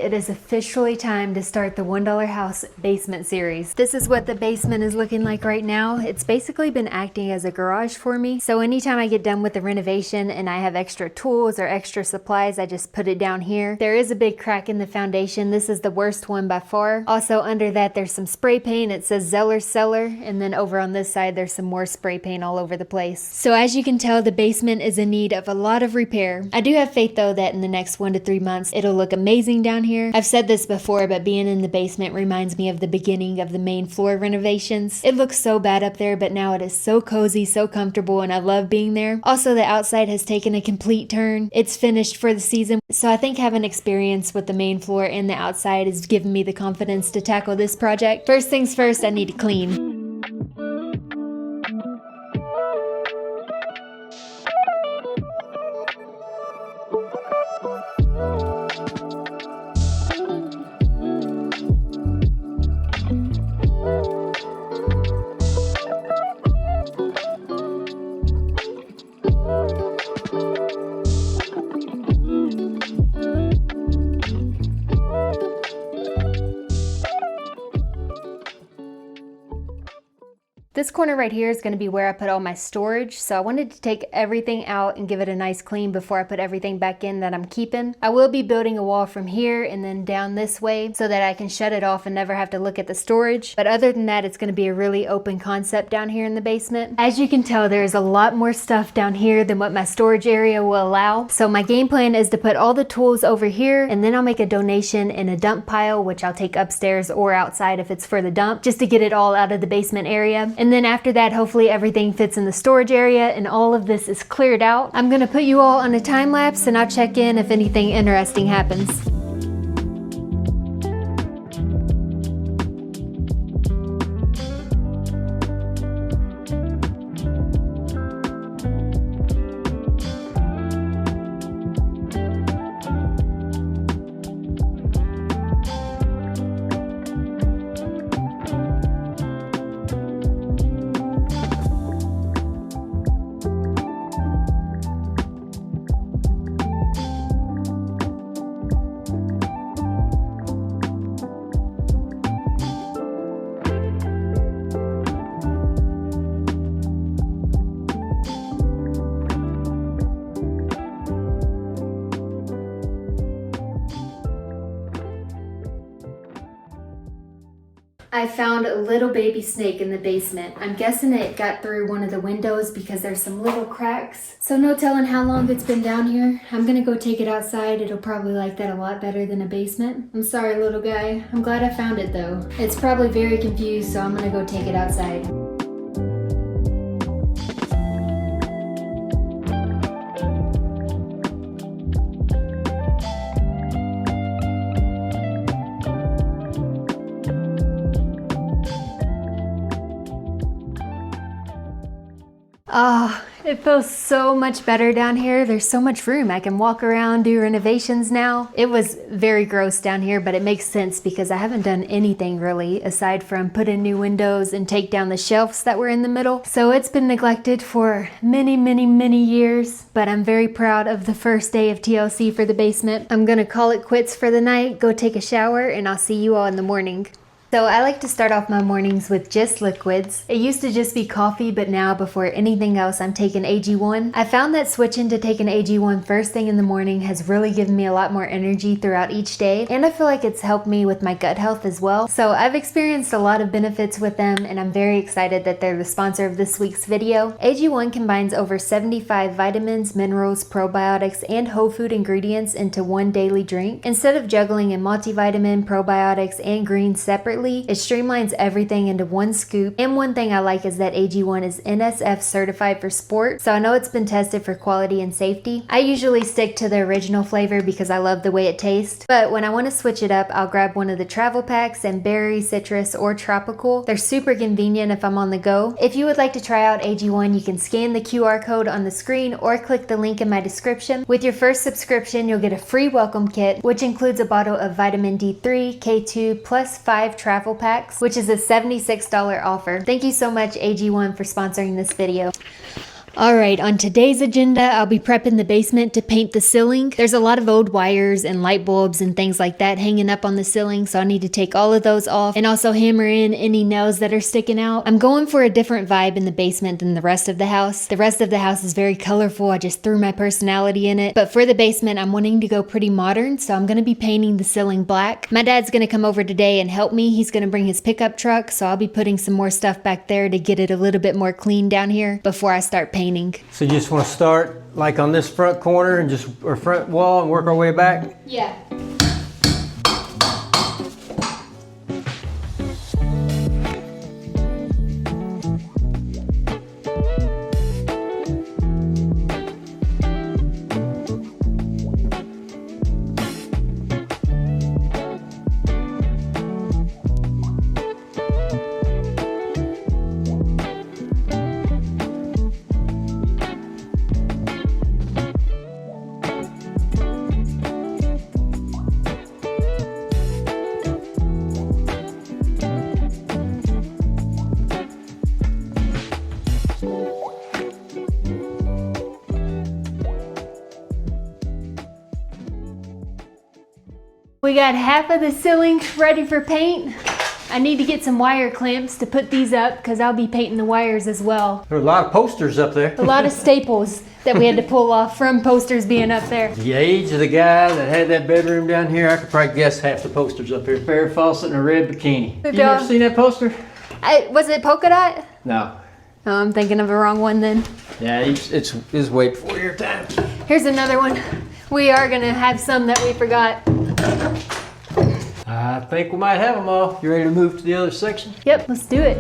It is officially time to start the $1 House basement series. This is what the basement is looking like right now. It's basically been acting as a garage for me. So anytime I get done with the renovation and I have extra tools or extra supplies, I just put it down here. There is a big crack in the foundation. This is the worst one by far. Also under that, there's some spray paint. It says Zeller's Cellar. And then over on this side, there's some more spray paint all over the place. So as you can tell, the basement is in need of a lot of repair. I do have faith though that in the next 1 to 3 months, it'll look amazing down here. I've said this before, but being in the basement reminds me of the beginning of the main floor renovations. It looks so bad up there, but now it is so cozy, so comfortable, and I love being there. Also, the outside has taken a complete turn. It's finished for the season, so I think having experience with the main floor and the outside has given me the confidence to tackle this project. First things first, I need to clean. This corner right here is going to be where I put all my storage, so I wanted to take everything out and give it a nice clean before I put everything back in that I'm keeping. I will be building a wall from here and then down this way so that I can shut it off and never have to look at the storage. But other than that, it's going to be a really open concept down here in the basement. As you can tell, there's a lot more stuff down here than what my storage area will allow. So my game plan is to put all the tools over here, and then I'll make a donation in a dump pile, which I'll take upstairs or outside if it's for the dump, just to get it all out of the basement area. And then after that, hopefully everything fits in the storage area and all of this is cleared out. I'm gonna put you all on a time lapse and I'll check in if anything interesting happens. I found a little baby snake in the basement. I'm guessing it got through one of the windows because there's some little cracks. So no telling how long it's been down here. I'm gonna go take it outside. It'll probably like that a lot better than a basement. I'm sorry, little guy. I'm glad I found it though. It's probably very confused, so I'm gonna go take it outside. Oh, it feels so much better down here. There's so much room. I can walk around, do renovations now. It was very gross down here, but it makes sense because I haven't done anything really aside from put in new windows and take down the shelves that were in the middle. So it's been neglected for many years, but I'm very proud of the first day of TLC for the basement. I'm gonna call it quits for the night, go take a shower, and I'll see you all in the morning. So I like to start off my mornings with just liquids. It used to just be coffee, but now before anything else, I'm taking AG1. I found that switching to taking AG1 first thing in the morning has really given me a lot more energy throughout each day, and I feel like it's helped me with my gut health as well. So I've experienced a lot of benefits with them, and I'm very excited that they're the sponsor of this week's video. AG1 combines over 75 vitamins, minerals, probiotics, and whole food ingredients into one daily drink. Instead of juggling a multivitamin, probiotics, and greens separately, it streamlines everything into one scoop. And one thing I like is that AG1 is NSF certified for sport, so I know it's been tested for quality and safety. I usually stick to the original flavor because I love the way it tastes, but when I want to switch it up, I'll grab one of the travel packs and berry, citrus, or tropical. They're super convenient if I'm on the go. If you would like to try out AG1, you can scan the QR code on the screen or click the link in my description. With your first subscription, you'll get a free welcome kit, which includes a bottle of vitamin D3, K2, plus 5 travel packs, which is a $76 offer. Thank you so much, AG1, for sponsoring this video. Alright, on today's agenda, I'll be prepping the basement to paint the ceiling. There's a lot of old wires and light bulbs and things like that hanging up on the ceiling, so I need to take all of those off and also hammer in any nails that are sticking out. I'm going for a different vibe in the basement than the rest of the house. The rest of the house is very colorful, I just threw my personality in it. But for the basement, I'm wanting to go pretty modern, so I'm going to be painting the ceiling black. My dad's going to come over today and help me. He's going to bring his pickup truck, so I'll be putting some more stuff back there to get it a little bit more clean down here before I start painting. So you just want to start like on this front corner and just or front wall and work our way back? Yeah. We got half of the ceiling ready for paint. I need to get some wire clamps to put these up because I'll be painting the wires as well. There are a lot of posters up there. A lot of staples that we had to pull off from posters being up there. The age of the guy that had that bedroom down here, I could probably guess half the posters up here. Farrah Fawcett in a red bikini. You never seen that poster? Was it polka dot? No. Oh, I'm thinking of the wrong one then. Yeah, it's way before your time. Here's another one. We are gonna have some that we forgot. I think we might have them all. You ready to move to the other section? Yep, let's do it.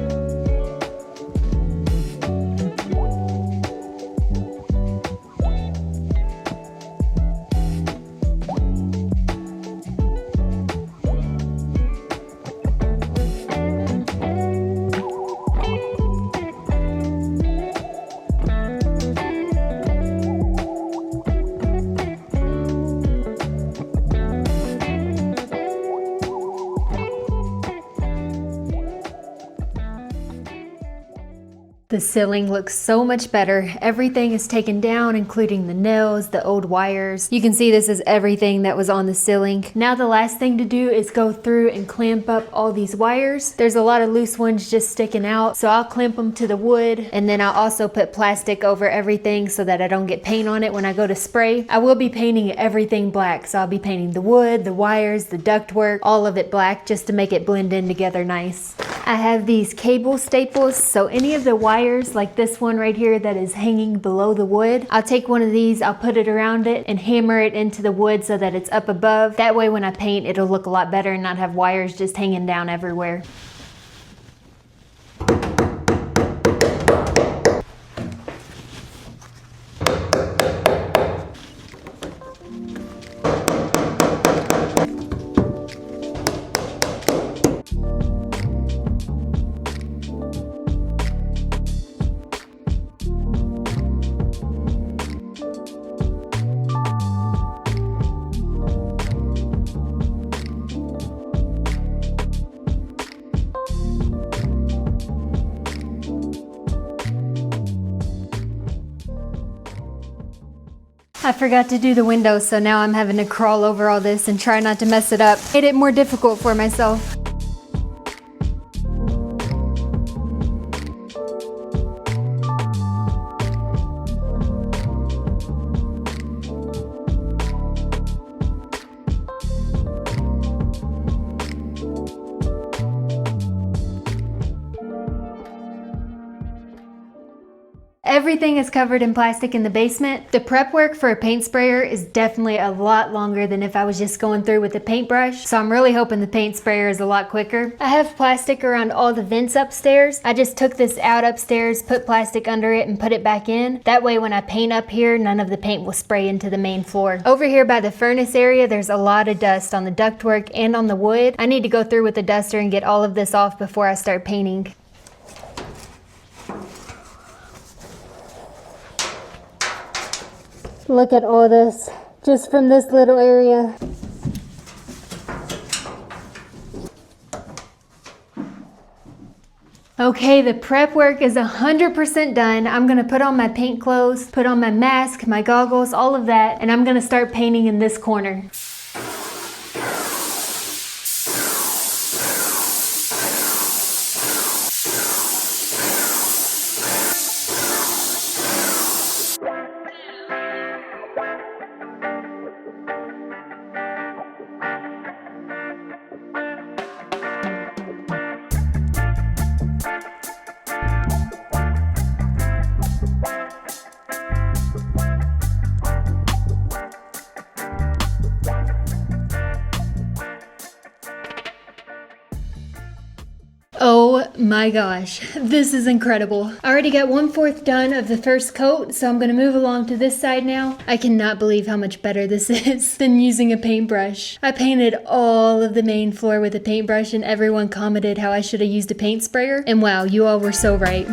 The ceiling looks so much better. Everything is taken down, including the nails, the old wires. You can see this is everything that was on the ceiling. Now the last thing to do is go through and clamp up all these wires. There's a lot of loose ones just sticking out, so I'll clamp them to the wood, and then I'll also put plastic over everything so that I don't get paint on it when I go to spray. I will be painting everything black, so I'll be painting the wood, the wires, the ductwork, all of it black just to make it blend in together nice. I have these cable staples, so any of the wires like this one right here that is hanging below the wood, I'll take one of these, I'll put it around it and hammer it into the wood so that it's up above. That way when I paint, it'll look a lot better and not have wires just hanging down everywhere. I forgot to do the windows, so now I'm having to crawl over all this and try not to mess it up. Made it more difficult for myself. Everything is covered in plastic in the basement. The prep work for a paint sprayer is definitely a lot longer than if I was just going through with a paintbrush, so I'm really hoping the paint sprayer is a lot quicker. I have plastic around all the vents upstairs. I just took this out upstairs, put plastic under it, and put it back in. That way when I paint up here, none of the paint will spray into the main floor. Over here by the furnace area, there's a lot of dust on the ductwork and on the wood. I need to go through with the duster and get all of this off before I start painting. Look at all this, just from this little area. Okay, the prep work is 100% done. I'm gonna put on my paint clothes, put on my mask, my goggles, all of that, and I'm gonna start painting in this corner. Oh my gosh, this is incredible. I already got 1/4 done of the first coat, so I'm gonna move along to this side now. I cannot believe how much better this is than using a paintbrush. I painted all of the main floor with a paintbrush and everyone commented how I should have used a paint sprayer, and wow, you all were so right.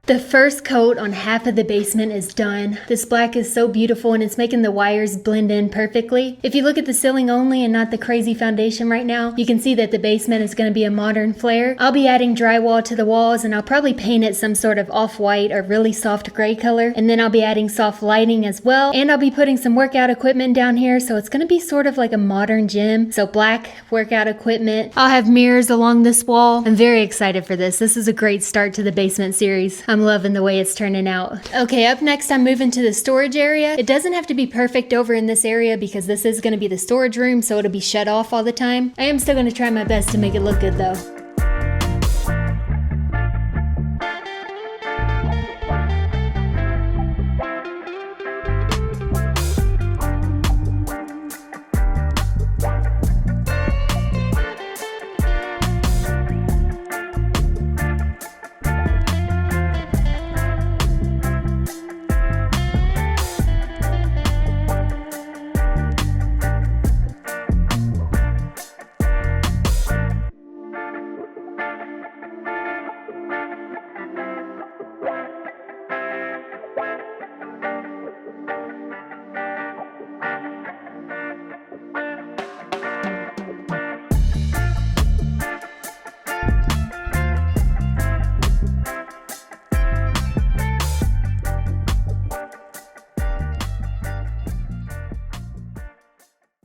The first coat on half of the basement is done. This black is so beautiful and it's making the wires blend in perfectly. If you look at the ceiling only and not the crazy foundation right now, you can see that the basement is going to be a modern flare. I'll be adding drywall to the walls and I'll probably paint it some sort of off-white or really soft gray color. And then I'll be adding soft lighting as well. And I'll be putting some workout equipment down here, so it's going to be sort of like a modern gym. So black workout equipment. I'll have mirrors along this wall. I'm very excited for this. This is a great start to the basement series. I'm loving the way it's turning out. Okay, up next I'm moving to the storage area. It doesn't have to be perfect over in this area because this is going to be the storage room, so it'll be shut off all the time. I am still going to try my best to make it look good though.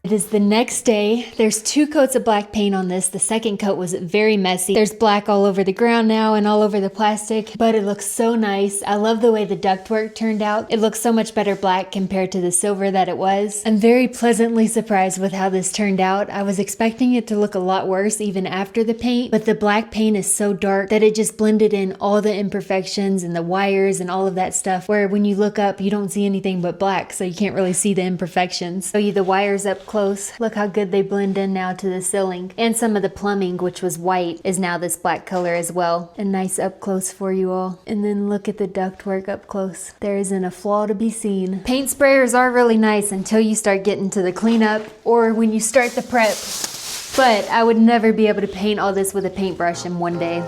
It is the next day. There's 2 coats of black paint on this. The second coat was very messy. There's black all over the ground now and all over the plastic, but it looks so nice. I love the way the ductwork turned out. It looks so much better black compared to the silver that it was. I'm very pleasantly surprised with how this turned out. I was expecting it to look a lot worse even after the paint, but the black paint is so dark that it just blended in all the imperfections and the wires and all of that stuff, where when you look up, you don't see anything but black, so you can't really see the imperfections. Show you the wires up close. Look how good they blend in now to the ceiling. And some of the plumbing, which was white, is now this black color as well. And nice up close for you all. And then look at the ductwork up close. There isn't a flaw to be seen. Paint sprayers are really nice until you start getting to the cleanup or when you start the prep. But I would never be able to paint all this with a paintbrush in one day.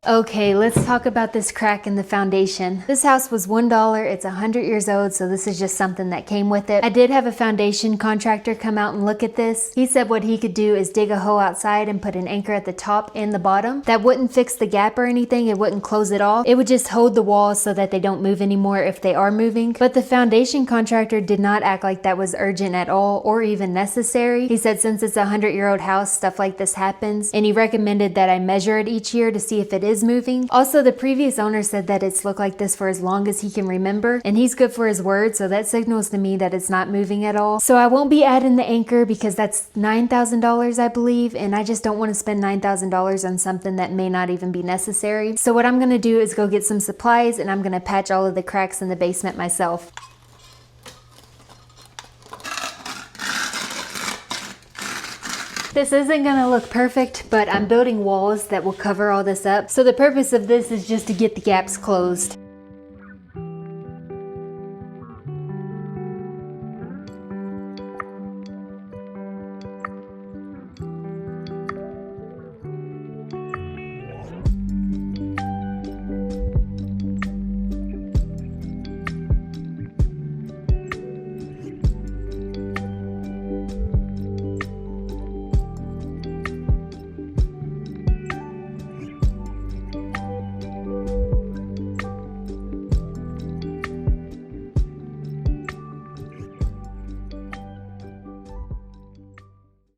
Okay, let's talk about this crack in the foundation. This house was $1. It's 100 years old, so this is just something that came with it. I did have a foundation contractor come out and look at this. He said what he could do is dig a hole outside and put an anchor at the top and the bottom. That wouldn't fix the gap or anything. It wouldn't close it off. It would just hold the walls so that they don't move anymore if they are moving. But the foundation contractor did not act like that was urgent at all or even necessary. He said since it's a 100-year-old house, stuff like this happens, and he recommended that I measure it each year to see if it is moving. Also, the previous owner said that it's looked like this for as long as he can remember, and he's good for his word, so that signals to me that it's not moving at all. So I won't be adding the anchor because that's $9,000, I believe, and I just don't want to spend $9,000 on something that may not even be necessary. So what I'm going to do is go get some supplies, and I'm going to patch all of the cracks in the basement myself. This isn't gonna look perfect, but I'm building walls that will cover all this up. So the purpose of this is just to get the gaps closed.